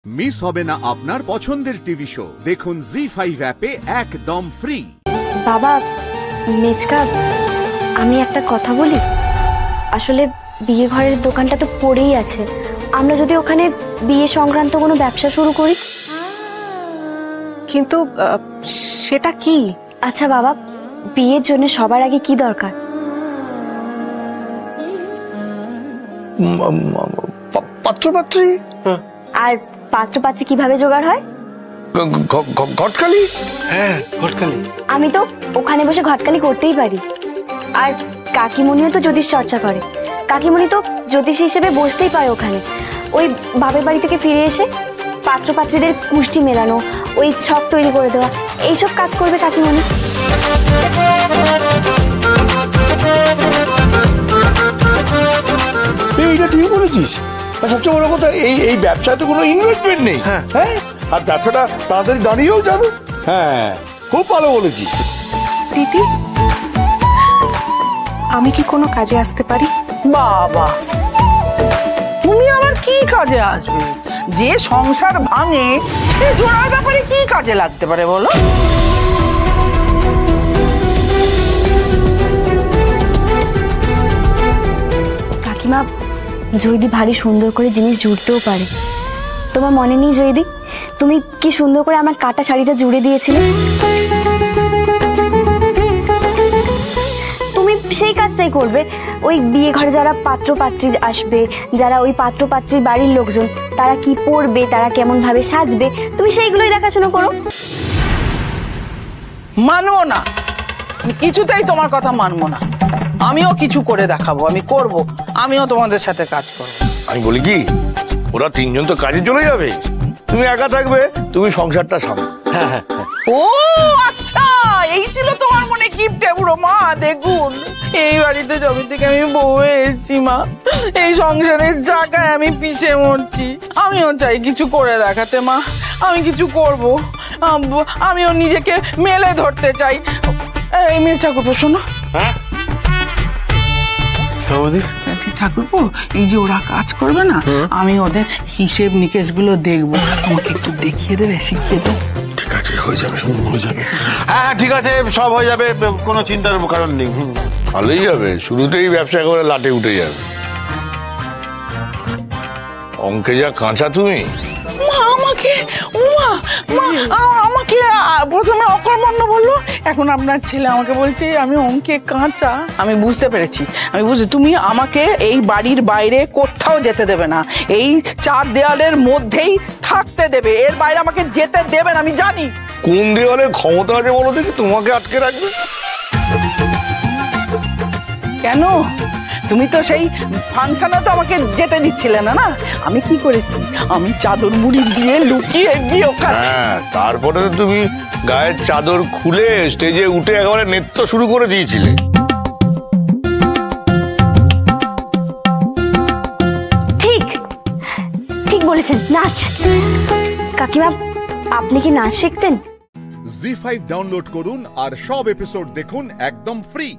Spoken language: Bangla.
মিস হবে না আপনার পছন্দের টিভি শো। দেখুন জি5 অ্যাপে একদম ফ্রি। বাবা মেচকা, আমি একটা কথা বলি। আসলে বিয়ে ঘরের দোকানটা তো পড়েই আছে, আমরা যদি ওখানে বিয়ে সংক্রান্ত কোনো ব্যবসা শুরু করি। কিন্তু সেটা কি? আচ্ছা বাবা, বিয়ের জন্য সবার আগে কি দরকার? পাত্রপাত্রী। আর পাত্রপাত্রী কিভাবে জোগাড় হয়? ঘটকালি। হ্যাঁ, ঘটকালি। আমি তো ওখানে বসে ঘটকালি করতেই পারি। আর কাকিমণিও তো জ্যোতিষ চর্চা করে, কাকিমণি তো জ্যোতিষী হিসেবে বসতেই পারে ওখানে। ওই বাপের বাড়ি থেকে ফিরে এসে পাত্রপাত্রীদের কুষ্টি মেলানো, ওই ছক তৈরি করে দেওয়া, এইসব কাজ করবে কাকিমণি। এইটা ঠিক বলেছিস। সবচেয়ে বড় কথা, এই ব্যবসায় তো কোনো ইনভেস্টমেন্ট নেই। হ্যাঁ, আর ব্যবসাটা তাড়াতাড়ি দাঁড়িয়েও যাবে। হ্যাঁ, খুব ভালো বলেছিস। দিদি, আমি কি কোনো কাজে আসতে পারি? বাবা, তুমি আবার কি কাজে আসবে? যে সংসার ভাঙে সে জোড়ার ব্যাপারে কি কাজে লাগতে পারে বলো? কাকিমা, জয়দি ভারী সুন্দর করে জিনিস জুড়তেও পারে। তোমার মনে নেই জয়দি, তুমি কি সুন্দর করে আমার কাটা শাড়িটা জুড়ে দিয়েছিলে? তুমি সেই কাজটাই করবে। ওই বিয়ে ঘরে যারা পাত্রপাত্রী আসবে, যারা ওই পাত্রপাত্রীর বাড়ির লোকজন, তারা কি পরবে, তারা কেমন ভাবে সাজবে, তুমি সেইগুলোই দেখাশোনা করো। মানবো না, কিছুতেই তোমার কথা মানবো না। আমিও কিছু করে দেখাবো, আমি করব, আমিও তোমাদের সাথে কাজ করবো। আমি বলি কি, ওরা তিনজন তো কাজে চলে যাবে, তুমি একা থাকবে, তুমি সংসারটা সামলো। হ্যাঁ। ও আচ্ছা, এই ছিল তোমার মনে কিপটে বুড়ো মা। দেখুন, এই বাড়িতে জমি থেকে আমি বউ এসেছি মা, এই সংসারের জায়গায় আমি পিছিয়ে মরছি। আমিও চাই কিছু করে দেখাতে মা, আমি কিছু করব, আমিও নিজেকে মেলে ধরতে চাই। এই মেয়েটা করবো, শোনো। হ্যাঁ ঠাকুরপো, এই যে ওরা কাজ করবে না, আমি ওদের হিসেব নিকেশ গুলো দেখবো, আমাকে একটু দেখিয়ে দেবে, শিখিয়ে দেবে? ঠিক আছে, হয়ে যাবে। হ্যাঁ ঠিক আছে, সব হয়ে যাবে, কোনো চিন্তার কারণ নেই। ভালোই যাবে, শুরুতেই ব্যবসা করে লাটে উঠে যাবে। অঙ্কে যা কাঁচা তুমি। আমাকে প্রথমে অকর্মণ্য বললো, এখন আপনার ছেলে আমাকে বলছে আমি অঙ্কে কাঁচা। আমি বুঝতে পেরেছি, তুমি আমাকে এই বাড়ির বাইরে কোথাও যেতে দেবে না, এই চার দেওয়ালের মধ্যেই থাকতে দেবে, এর বাইরে আমাকে যেতে দেবে না। আমি জানি কোন দেওয়ালে ক্ষমতা আছে বলো দেখি তোমাকে আটকে রাখবে। কেন? তুমি তো সেই ফাংশনে তো আমাকে যেতে দিচ্ছিলে না। আমি কি করেছি? আমি চাদর মুড়ি দিয়ে লুকিয়ে গিয়ে ওখানে। হ্যাঁ, তারপরে তো তুমি গায়ের চাদর খুলে স্টেজে উঠে একেবারে নৃত্য শুরু করে দিয়েছিলে। ঠিক ঠিক বলেছেন, নাচ। কাকিমা, আপনি কি নাচ শিখতেন? জি5 ডাউনলোড করুন আর সব এপিসোড দেখুন একদম ফ্রি।